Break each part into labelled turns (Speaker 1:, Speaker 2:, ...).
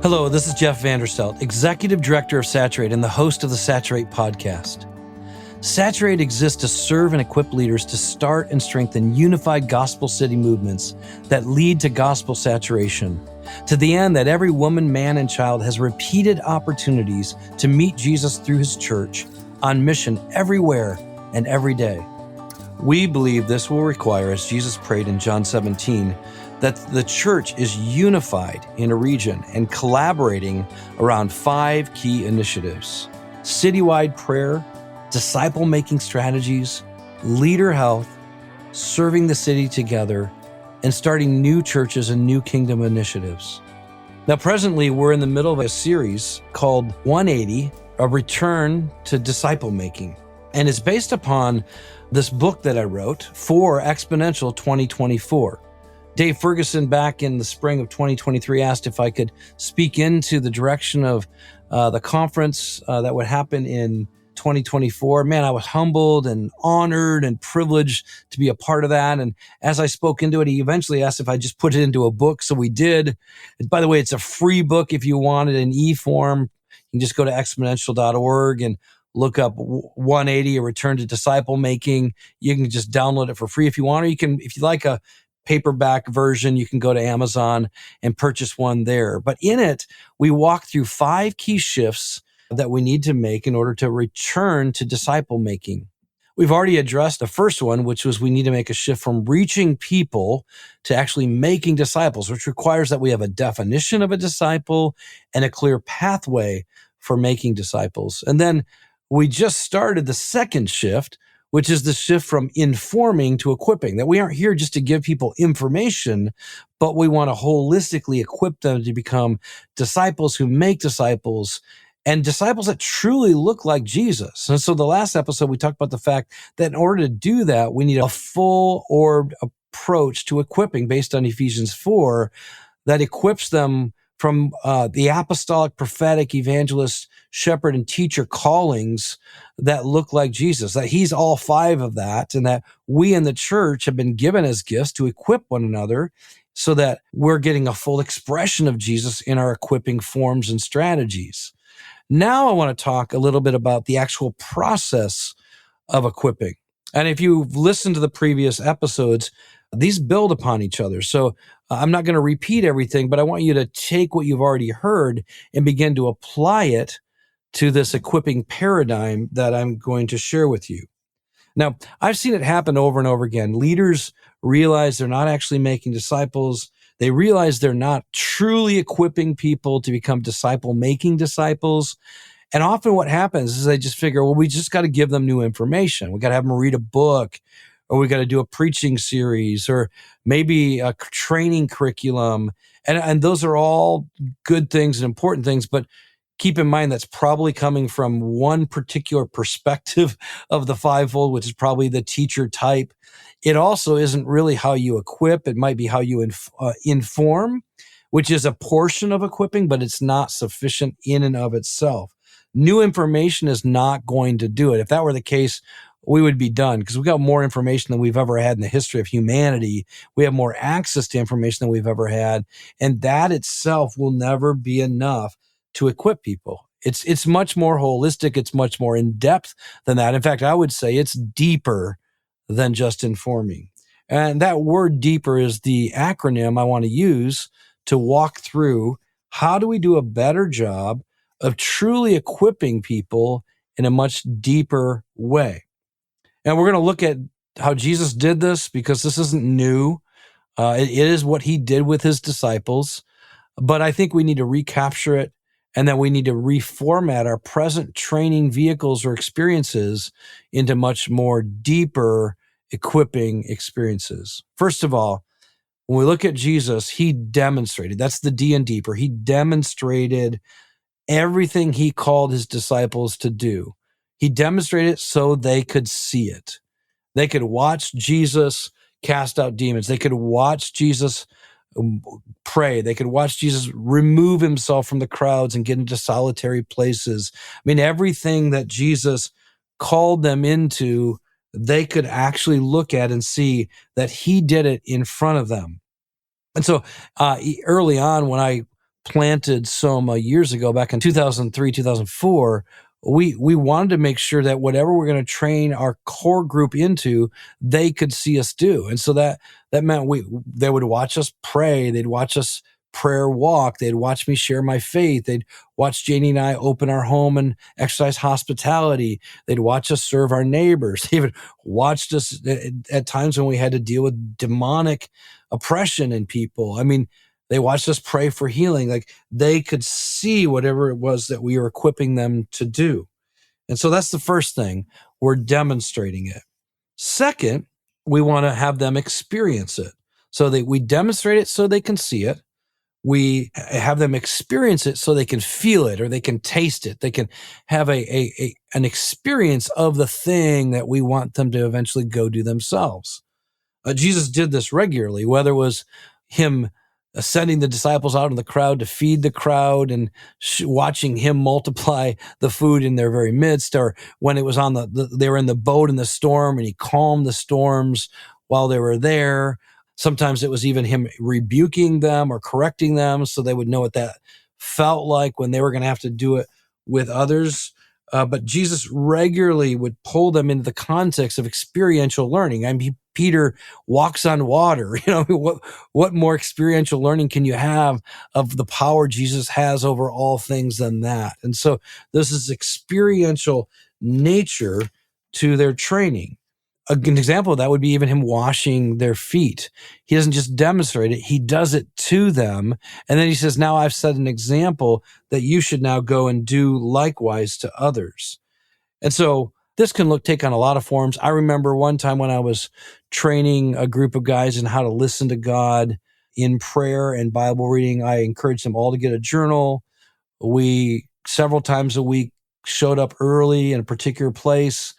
Speaker 1: Hello, this is Jeff Vanderstelt, Executive Director of Saturate and the host of the Saturate podcast. Saturate exists to serve and equip leaders to start and strengthen unified gospel city movements that lead to gospel saturation, to the end that every woman, man, and child has repeated opportunities to meet Jesus through his church on mission everywhere and every day. We believe this will require, as Jesus prayed in John 17, that the church is unified in a region and collaborating around 5 key initiatives: citywide prayer, disciple-making strategies, leader health, serving the city together, and starting new churches and new kingdom initiatives. Now, presently, we're in the middle of a series called 180, A Return to Disciple Making. And it's based upon this book that I wrote for Exponential 2024. Dave Ferguson, back in the spring of 2023, asked if I could speak into the direction of the conference that would happen in 2024. Man, I was humbled and honored and privileged to be a part of that. And as I spoke into it, he eventually asked if I just put it into a book. So we did. And by the way, it's a free book if you want it in e-form. You can just go to exponential.org and look up 180, A Return to Disciple Making. You can just download it for free if you want, or you can, if you like a paperback version, you can go to Amazon and purchase one there. But in it, we walk through 5 key shifts that we need to make in order to return to disciple making. We've already addressed the first one, which was we need to make a shift from reaching people to actually making disciples, which requires that we have a definition of a disciple and a clear pathway for making disciples. And then we just started the second shift, which is the shift from informing to equipping, that we aren't here just to give people information, but we want to holistically equip them to become disciples who make disciples and disciples that truly look like Jesus. And so the last episode, we talked about the fact that in order to do that, we need a full-orbed approach to equipping based on Ephesians 4 that equips them from the apostolic, prophetic, evangelist, shepherd, and teacher callings that look like Jesus, that he's all 5 of that, and that we in the church have been given as gifts to equip one another so that we're getting a full expression of Jesus in our equipping forms and strategies. Now I want to talk a little bit about the actual process of equipping. And if you've listened to the previous episodes, these build upon each other. So I'm not going to repeat everything, but I want you to take what you've already heard and begin to apply it to this equipping paradigm that I'm going to share with you. Now, I've seen it happen over and over again. Leaders realize they're not actually making disciples. They realize they're not truly equipping people to become disciple-making disciples. And often what happens is they just figure, well, we just got to give them new information. We got to have them read a book, or we got to do a preaching series, or maybe a training curriculum. And those are all good things and important things, but keep in mind that's probably coming from one particular perspective of the fivefold, which is probably the teacher type. It also isn't really how you equip. It might be how you inform, which is a portion of equipping, but it's not sufficient in and of itself. New information is not going to do it. If that were the case, we would be done, because we've got more information than we've ever had in the history of humanity. We have more access to information than we've ever had. And that itself will never be enough to equip people. It's much more holistic. It's much more in depth than that. In fact, I would say it's deeper than just informing. And that word deeper is the acronym I want to use to walk through how do we do a better job of truly equipping people in a much deeper way. And we're going to look at how Jesus did this, because this isn't new. It is what he did with his disciples. But I think we need to recapture it, and that we need to reformat our present training vehicles or experiences into much more deeper equipping experiences. First of all, when we look at Jesus, he demonstrated, that's the D in deeper, he demonstrated everything he called his disciples to do. He demonstrated it so they could see it. They could watch Jesus cast out demons. They could watch Jesus pray. They could watch Jesus remove himself from the crowds and get into solitary places. I mean, everything that Jesus called them into, they could actually look at and see that he did it in front of them. And so early on, when I planted Soma years ago, back in 2003, 2004, we wanted to make sure that whatever we're going to train our core group into, they could see us do. And so that meant they would watch us pray. They'd watch us prayer walk. They'd watch me share my faith. They'd watch Janie and I open our home and exercise hospitality. They'd watch us serve our neighbors. They even watched us at times when we had to deal with demonic oppression in people. I mean, they watched us pray for healing. Like, they could see whatever it was that we were equipping them to do. And so that's the first thing. We're demonstrating it. Second, we want to have them experience it. So that we demonstrate it so they can see it. We have them experience it so they can feel it, or they can taste it. They can have an experience of the thing that we want them to eventually go do themselves. Jesus did this regularly, whether it was him sending the disciples out in the crowd to feed the crowd and watching him multiply the food in their very midst, or when it was on they were in the boat in the storm and he calmed the storms while they were there. Sometimes it was even him rebuking them or correcting them so they would know what that felt like when they were going to have to do it with others. But Jesus regularly would pull them into the context of experiential learning. I mean, Peter walks on water. You know, what more experiential learning can you have of the power Jesus has over all things than that? And so this is experiential nature to their training. An example of that would be even him washing their feet. He doesn't just demonstrate it, he does it to them. And then he says, now I've set an example that you should now go and do likewise to others. And so this can take on a lot of forms. I remember one time when I was training a group of guys in how to listen to God in prayer and Bible reading, I encouraged them all to get a journal. We, several times a week, showed up early in a particular place.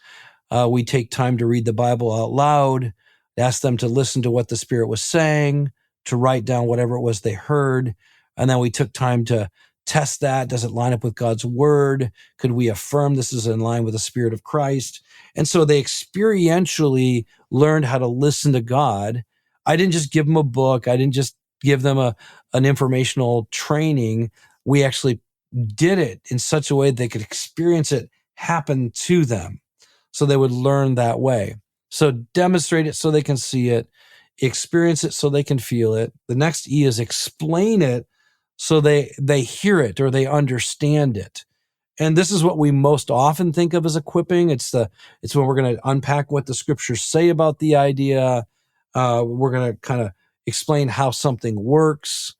Speaker 1: We take time to read the Bible out loud, ask them to listen to what the Spirit was saying, to write down whatever it was they heard. And then we took time to test that. Does it line up with God's word? Could we affirm this is in line with the Spirit of Christ? And so they experientially learned how to listen to God. I didn't just give them a book. I didn't just give them an informational training. We actually did it in such a way that they could experience it happen to them. So they would learn that way. So demonstrate it so they can see it, experience it so they can feel it. The next E is explain it so they hear it or they understand it. And this is what we most often think of as equipping. It's when we're going to unpack what the scriptures say about the idea. We're going to kind of explain how something works.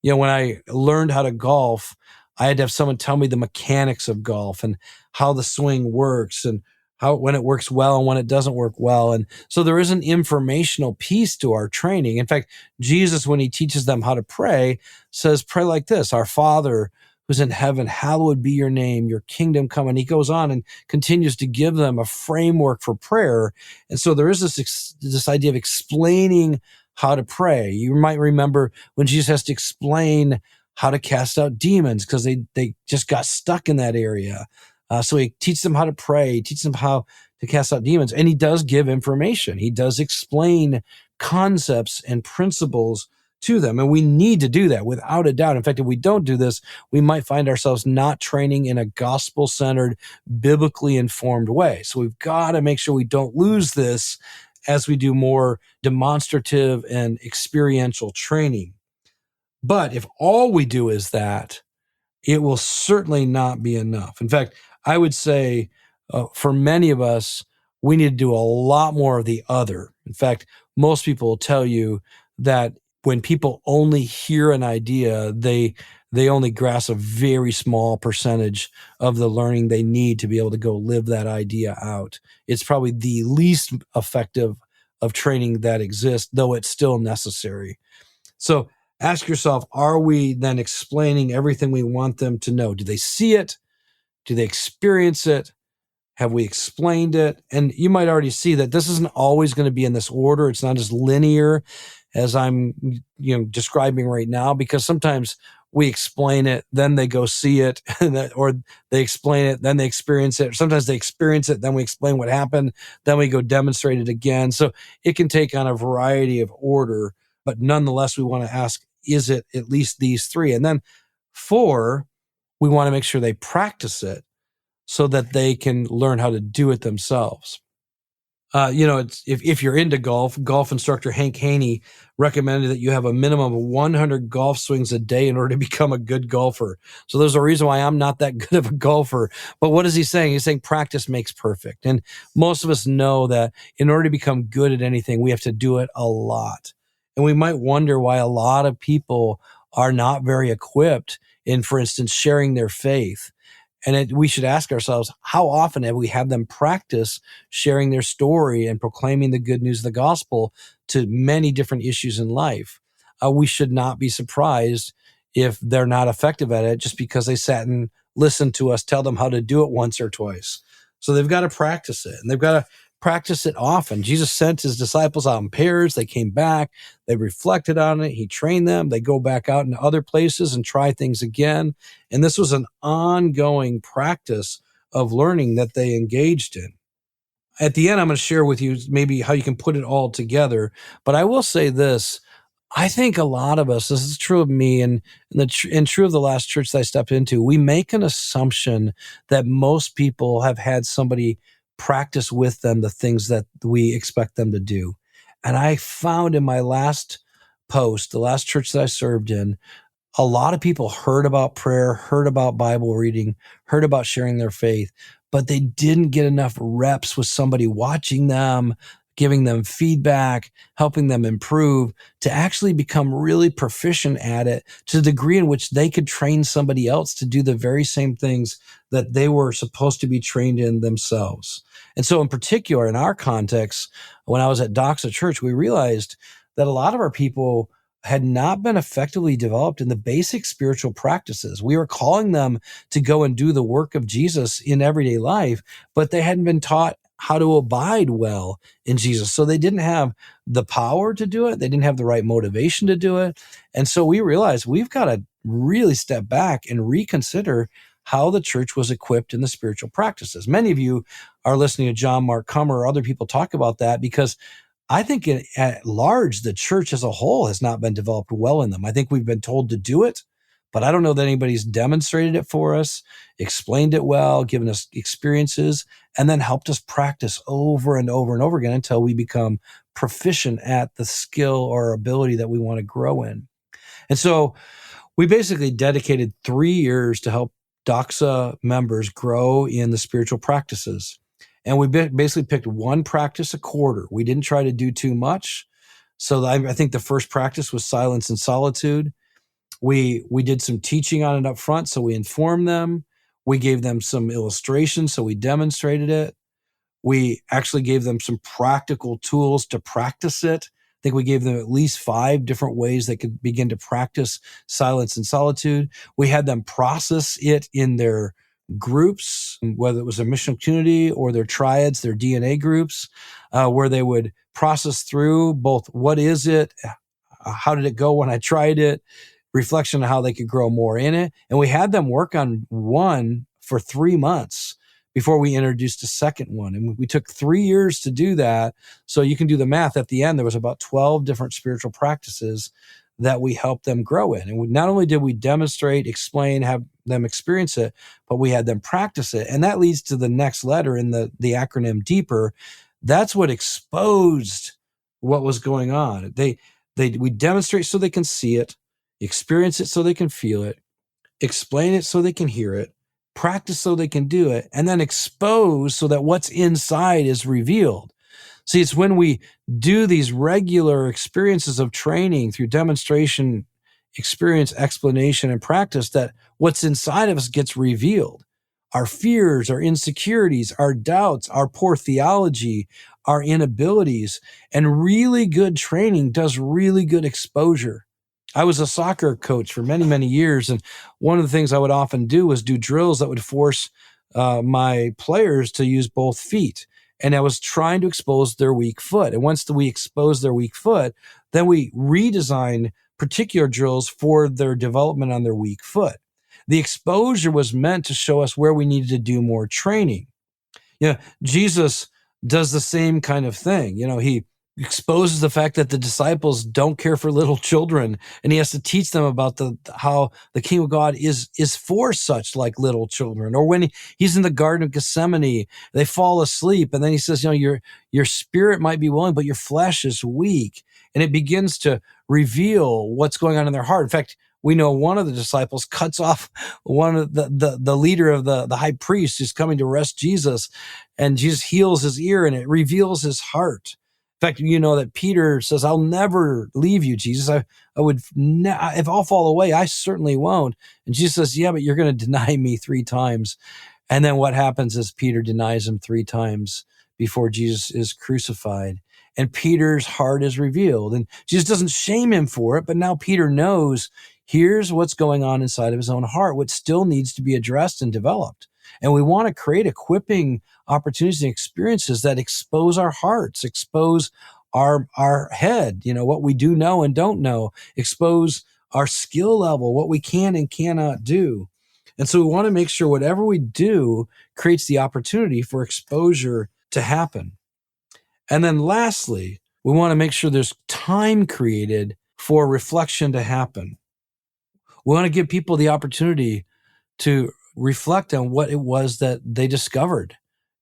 Speaker 1: You know, when I learned how to golf, I had to have someone tell me the mechanics of golf and how the swing works and when it works well and when it doesn't work well. And so there is an informational piece to our training. In fact, Jesus, when he teaches them how to pray, says, pray like this: Our Father who's in heaven, hallowed be your name, your kingdom come. And he goes on and continues to give them a framework for prayer. And so there is this idea of explaining how to pray. You might remember when Jesus has to explain how to cast out demons because they just got stuck in that area. So he teaches them how to pray, he teaches them how to cast out demons, and he does give information. He does explain concepts and principles to them, and we need to do that without a doubt. In fact, if we don't do this, we might find ourselves not training in a gospel-centered, biblically informed way. So we've got to make sure we don't lose this as we do more demonstrative and experiential training. But if all we do is that, it will certainly not be enough. In fact, I would say for many of us, we need to do a lot more of the other. In fact, most people will tell you that when people only hear an idea, they only grasp a very small percentage of the learning they need to be able to go live that idea out. It's probably the least effective of training that exists, though it's still necessary. So ask yourself, are we then explaining everything we want them to know? Do they see it? Do they experience it? Have we explained it? And you might already see that this isn't always going to be in this order. It's not as linear as I'm describing right now, because sometimes we explain it, then they go see it, or they explain it, then they experience it. Sometimes they experience it, then we explain what happened, then we go demonstrate it again. So it can take on a variety of order, but nonetheless, we want to ask, is it at least these three? And then 4, we want to make sure they practice it so that they can learn how to do it themselves. It's, if you're into golf instructor Hank Haney recommended that you have a minimum of 100 golf swings a day in order to become a good golfer. So there's a reason why I'm not that good of a golfer. But what is he saying? He's saying practice makes perfect. And most of us know that in order to become good at anything, we have to do it a lot. And we might wonder why a lot of people are not very equipped in, for instance, sharing their faith. And we should ask ourselves, how often have we had them practice sharing their story and proclaiming the good news of the gospel to many different issues in life? We should not be surprised if they're not effective at it just because they sat and listened to us tell them how to do it once or twice. So they've got to practice it, and they've got to practice it often. Jesus sent his disciples out in pairs. They came back. They reflected on it. He trained them. They go back out into other places and try things again. And this was an ongoing practice of learning that they engaged in. At the end, I'm going to share with you maybe how you can put it all together. But I will say this. I think a lot of us, this is true of me and true of the last church that I stepped into, we make an assumption that most people have had somebody practice with them the things that we expect them to do. And I found in my last post, the last church that I served in, a lot of people heard about prayer, heard about Bible reading, heard about sharing their faith, but they didn't get enough reps with somebody watching them, giving them feedback, helping them improve to actually become really proficient at it to the degree in which they could train somebody else to do the very same things that they were supposed to be trained in themselves. And so in particular, in our context, when I was at Doxa Church, we realized that a lot of our people had not been effectively developed in the basic spiritual practices. We were calling them to go and do the work of Jesus in everyday life, but they hadn't been taught how to abide well in Jesus. So they didn't have the power to do it. They didn't have the right motivation to do it. And so we realized we've got to really step back and reconsider how the church was equipped in the spiritual practices. Many of you are listening to John Mark Comer or other people talk about that because I think at large, the church as a whole has not been developed well in them. I think we've been told to do it, but I don't know that anybody's demonstrated it for us, explained it well, given us experiences, and then helped us practice over and over and over again until we become proficient at the skill or ability that we want to grow in. And so we basically dedicated 3 years to help Doxa members grow in the spiritual practices. And we basically picked one practice a quarter. We didn't try to do too much. So I think the first practice was silence and solitude. We did some teaching on it up front, so we informed them. We gave them some illustrations, so we demonstrated it. We actually gave them some practical tools to practice it. I think we gave them at least 5 different ways they could begin to practice silence and solitude. We had them process it in their groups, whether it was a missional community or their triads, their DNA groups, where they would process through both what is it, how did it go when I tried it, reflection on how they could grow more in it. And we had them work on one for 3 months before we introduced a second one. And we took 3 years to do that. So you can do the math. At the end, there was about 12 different spiritual practices that we helped them grow in. And not only did we demonstrate, explain, have them experience it, but we had them practice it. And that leads to the next letter in the acronym D.E.E.P.E.R. That's what exposed what was going on. We demonstrate so they can see it, experience it so they can feel it, explain it so they can hear it, practice so they can do it, and then expose so that what's inside is revealed. See, it's when we do these regular experiences of training through demonstration, experience, explanation, and practice that what's inside of us gets revealed. Our fears, our insecurities, our doubts, our poor theology, our inabilities, and really good training does really good exposure. I was a soccer coach for many, many years, and one of the things I would often do was do drills that would force my players to use both feet. And I was trying to expose their weak foot. And once we exposed their weak foot, then we redesigned particular drills for their development on their weak foot. The exposure was meant to show us where we needed to do more training. Jesus does the same kind of thing. He exposes the fact that the disciples don't care for little children, and he has to teach them about how the kingdom of God is for such like little children. Or when he's in the Garden of Gethsemane, they fall asleep, and then he says, your spirit might be willing, but your flesh is weak. And it begins to reveal what's going on in their heart. In fact, we know one of the disciples cuts off one of the leader of the high priest who's coming to arrest Jesus, and Jesus heals his ear, and it reveals his heart. In fact, you know that Peter says, I'll never leave you, Jesus. I would, if I'll fall away, I certainly won't. And Jesus says, yeah, but you're going to deny me 3 times. And then what happens is Peter denies him 3 times before Jesus is crucified. And Peter's heart is revealed. And Jesus doesn't shame him for it, but now Peter knows here's what's going on inside of his own heart, what still needs to be addressed and developed. And we want to create equipping opportunities and experiences that expose our hearts, expose our head, what we do know and don't know, expose our skill level, what we can and cannot do. And so we want to make sure whatever we do creates the opportunity for exposure to happen. And then lastly, we want to make sure there's time created for reflection to happen. We want to give people the opportunity to reflect on what it was that they discovered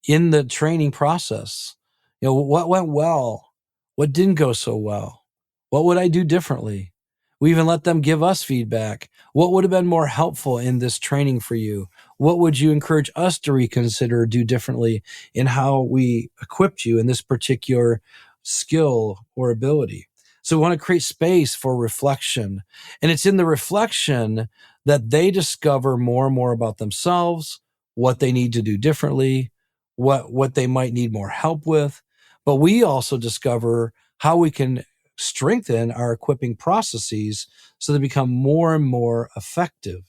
Speaker 1: in the training process. What went well? What didn't go so well? What would I do differently? We even let them give us feedback. What would have been more helpful in this training for you? What would you encourage us to reconsider or do differently in how we equipped you in this particular skill or ability? So we want to create space for reflection. And it's in the reflection that they discover more and more about themselves, what they need to do differently, what they might need more help with. But we also discover how we can strengthen our equipping processes so they become more and more effective.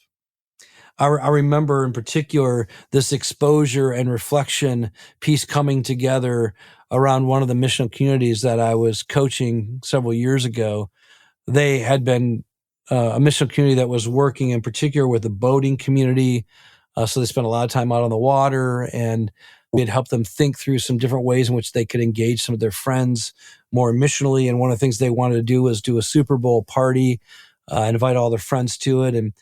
Speaker 1: I remember in particular this exposure and reflection piece coming together around one of the missional communities that I was coaching several years ago. They had been a missional community that was working in particular with the boating community. So they spent a lot of time out on the water, and we had helped them think through some different ways in which they could engage some of their friends more missionally. And one of the things they wanted to do was do a Super Bowl party, invite all their friends to it. And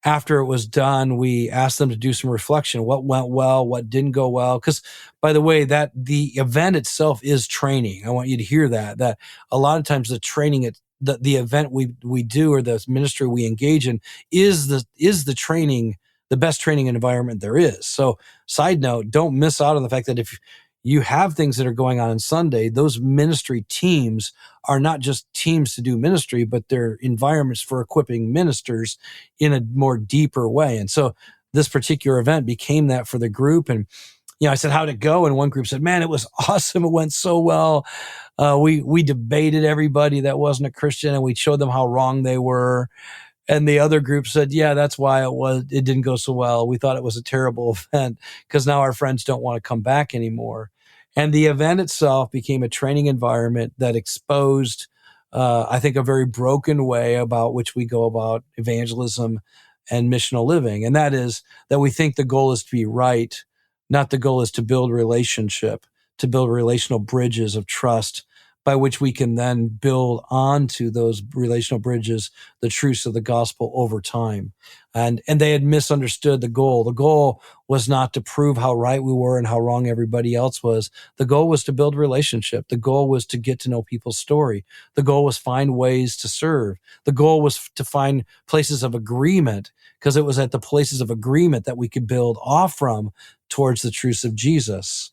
Speaker 1: after it was done, we asked them to do some reflection. What went well? What didn't go well? Because, by the way, that the event itself is training. I want you to hear that a lot of times the training, the event we do or the ministry we engage in is the training, the best training environment there is. So, side note, don't miss out on the fact that if you have things that are going on Sunday, those ministry teams are not just teams to do ministry, but they're environments for equipping ministers in a more deeper way. And so this particular event became that for the group. And, I said, how'd it go? And one group said, man, it was awesome. It went so well. We debated everybody that wasn't a Christian, and we showed them how wrong they were. And the other group said, yeah, that's why it didn't go so well. We thought it was a terrible event because now our friends don't want to come back anymore. And the event itself became a training environment that exposed, I think, a very broken way about which we go about evangelism and missional living. And that is that we think the goal is to be right, not the goal is to build relationship, to build relational bridges of trust by which we can then build onto those relational bridges the truths of the gospel over time. And they had misunderstood the goal. The goal was not to prove how right we were and how wrong everybody else was. The goal was to build relationship. The goal was to get to know people's story. The goal was find ways to serve. The goal was to find places of agreement, because it was at the places of agreement that we could build off from towards the truths of Jesus.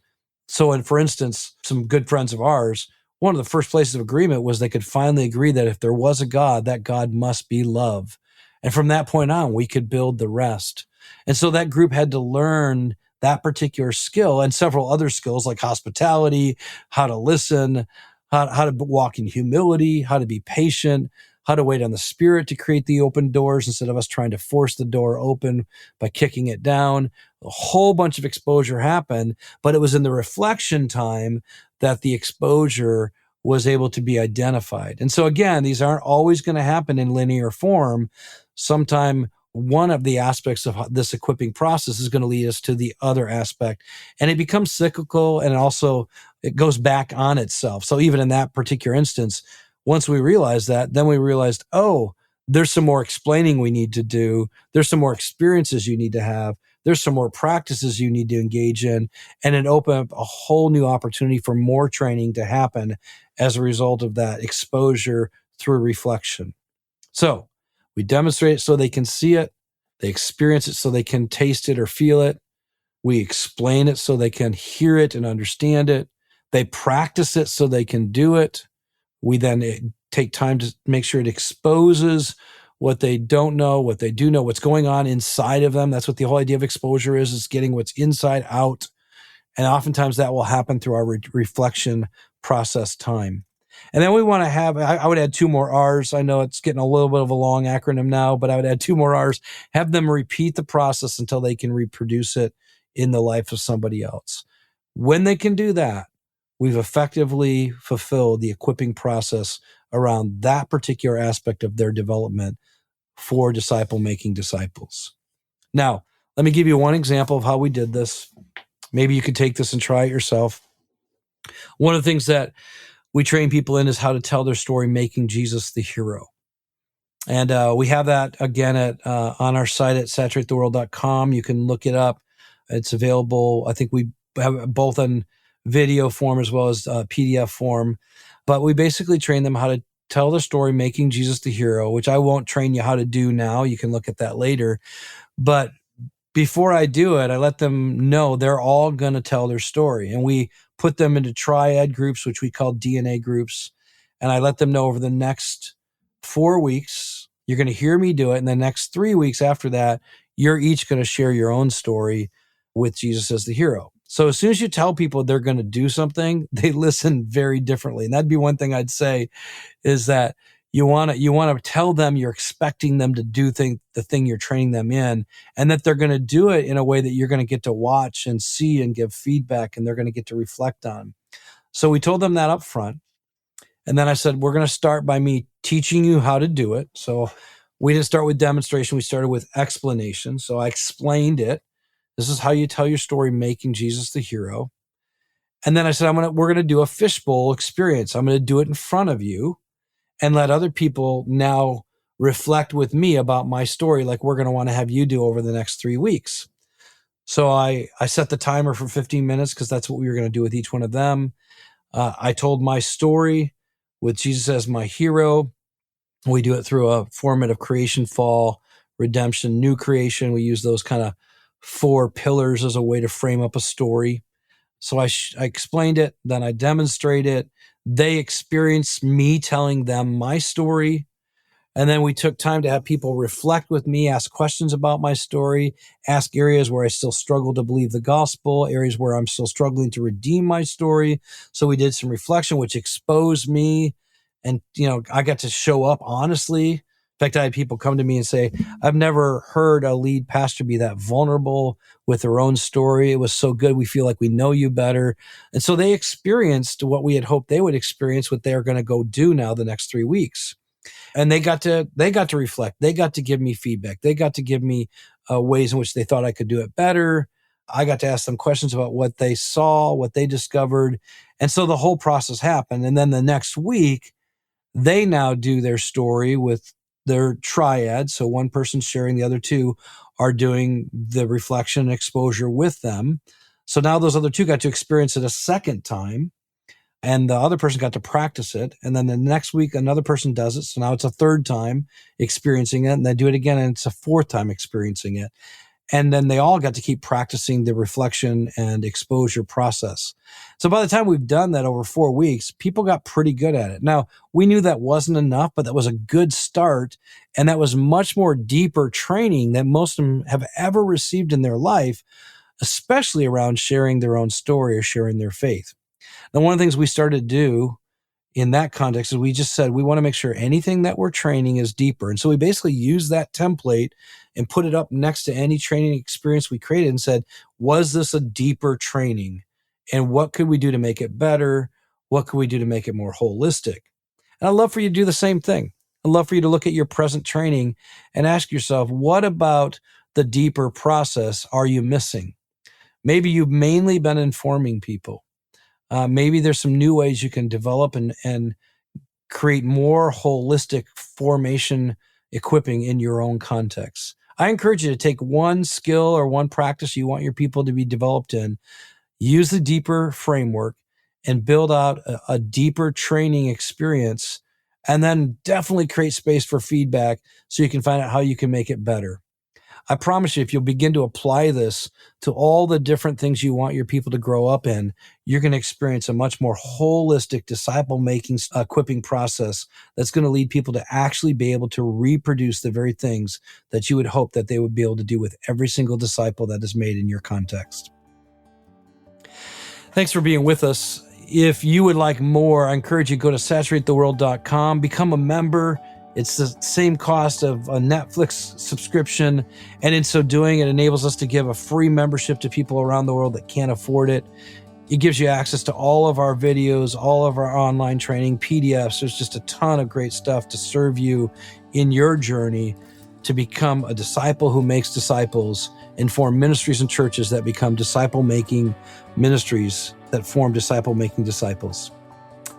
Speaker 1: So, and for instance, some good friends of ours, one of the first places of agreement was they could finally agree that if there was a God, that God must be love. And from that point on, we could build the rest. And so that group had to learn that particular skill and several other skills like hospitality, how to listen, how to walk in humility, how to be patient, how to wait on the Spirit to create the open doors instead of us trying to force the door open by kicking it down. A whole bunch of exposure happened, but it was in the reflection time that the exposure was able to be identified. And so again, these aren't always going to happen in linear form. Sometime one of the aspects of this equipping process is going to lead us to the other aspect. And it becomes cyclical, and also it goes back on itself. So even in that particular instance, once we realized that, then we realized, oh, there's some more explaining we need to do. There's some more experiences you need to have. There's some more practices you need to engage in. And it opened up a whole new opportunity for more training to happen as a result of that exposure through reflection. So we demonstrate it so they can see it. They experience it so they can taste it or feel it. We explain it so they can hear it and understand it. They practice it so they can do it. We then take time to make sure it exposes what they don't know, what they do know, what's going on inside of them. That's what the whole idea of exposure is getting what's inside out. And oftentimes that will happen through our reflection process time. And then we want to have, I would add 2 more R's. I know it's getting a little bit of a long acronym now, but I would add 2 more R's. Have them repeat the process until they can reproduce it in the life of somebody else. When they can do that, we've effectively fulfilled the equipping process around that particular aspect of their development for disciple-making disciples. Now, let me give you one example of how we did this. Maybe you could take this and try it yourself. One of the things that we train people in is how to tell their story, making Jesus the hero. And we have that again on our site at saturatetheworld.com. You can look it up. It's available. I think we have it both in video form as well as PDF form. But we basically train them how to tell the story, making Jesus the hero, which I won't train you how to do now. You can look at that later. But before I do it, I let them know they're all going to tell their story. And we put them into triad groups, which we call DNA groups. And I let them know over the next 4 weeks, you're going to hear me do it. And the next 3 weeks after that, you're each going to share your own story with Jesus as the hero. So as soon as you tell people they're going to do something, they listen very differently. And that'd be one thing I'd say is that you want to tell them you're expecting them to do the thing you're training them in, and that they're going to do it in a way that you're going to get to watch and see and give feedback, and they're going to get to reflect on. So we told them that up front. And then I said, we're going to start by me teaching you how to do it. So we didn't start with demonstration. We started with explanation. So I explained it. This is how you tell your story, making Jesus the hero. And then I said, we're going to do a fishbowl experience. I'm going to do it in front of you and let other people now reflect with me about my story, like we're going to want to have you do over the next 3 weeks. So I set the timer for 15 minutes because that's what we were going to do with each one of them. I told my story with Jesus as my hero. We do it through a format of creation, fall, redemption, new creation. We use those kind of 4 pillars as a way to frame up a story. So I explained it, then I demonstrate it. They experienced me telling them my story. And then we took time to have people reflect with me, ask questions about my story, ask areas where I still struggle to believe the gospel, areas where I'm still struggling to redeem my story. So we did some reflection, which exposed me. And, I got to show up honestly. In fact, I had people come to me and say, I've never heard a lead pastor be that vulnerable with their own story. It was so good. We feel like we know you better. And so they experienced what we had hoped they would experience, what they're going to go do now the next 3 weeks. And they got to reflect. They got to give me feedback. They got to give me ways in which they thought I could do it better. I got to ask them questions about what they saw, what they discovered. And so the whole process happened. And then the next week, they now do their story with their triad. So one person's sharing, the other 2 are doing the reflection and exposure with them. So now those other 2 got to experience it a second time. And the other person got to practice it. And then the next week, another person does it. So now it's a 3rd time experiencing it. And they do it again, and it's a 4th time experiencing it. And then they all got to keep practicing the reflection and exposure process. So by the time we've done that over 4 weeks, people got pretty good at it. Now, we knew that wasn't enough, but that was a good start. And that was much more deeper training than most of them have ever received in their life, especially around sharing their own story or sharing their faith. Now, one of the things we started to do in that context is we just said, we want to make sure anything that we're training is deeper. And so we basically used that template and put it up next to any training experience we created and said, was this a deeper training? And what could we do to make it better? What could we do to make it more holistic? And I'd love for you to do the same thing. I'd love for you to look at your present training and ask yourself, what about the deeper process are you missing? Maybe you've mainly been informing people. Maybe there's some new ways you can develop and create more holistic formation equipping in your own context. I encourage you to take one skill or one practice you want your people to be developed in, use the D.E.E.P.E.R framework, and build out a deeper training experience, and then definitely create space for feedback so you can find out how you can make it better. I promise you, if you'll begin to apply this to all the different things you want your people to grow up in, you're going to experience a much more holistic disciple-making, equipping process that's going to lead people to actually be able to reproduce the very things that you would hope that they would be able to do with every single disciple that is made in your context. Thanks for being with us. If you would like more, I encourage you to go to saturatetheworld.com, become a member. It's the same cost of a Netflix subscription, and in so doing, it enables us to give a free membership to people around the world that can't afford it. It gives you access to all of our videos, all of our online training, PDFs. There's just a ton of great stuff to serve you in your journey to become a disciple who makes disciples and form ministries and churches that become disciple-making ministries that form disciple-making disciples.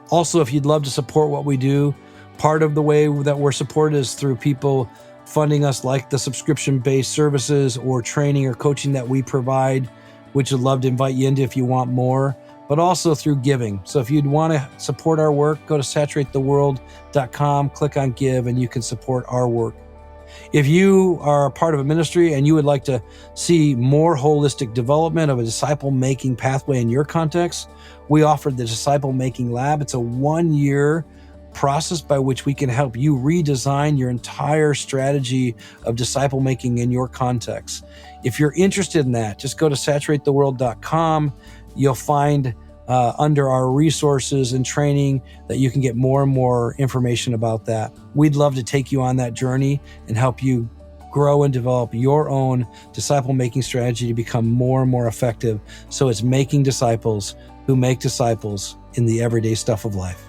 Speaker 1: Also, if you'd love to support what we do, part of the way that we're supported is through people funding us, like the subscription-based services or training or coaching that we provide, which I'd love to invite you into if you want more, but also through giving. So if you'd want to support our work, go to saturatetheworld.com, click on Give, and you can support our work. If you are a part of a ministry and you would like to see more holistic development of a disciple-making pathway in your context, we offer the Disciple Making Lab. It's a 1-year process by which we can help you redesign your entire strategy of disciple making in your context. If you're interested in that, just go to saturatetheworld.com. You'll find under our resources and training that you can get more and more information about that. We'd love to take you on that journey and help you grow and develop your own disciple-making strategy to become more and more effective. So it's making disciples who make disciples in the everyday stuff of life.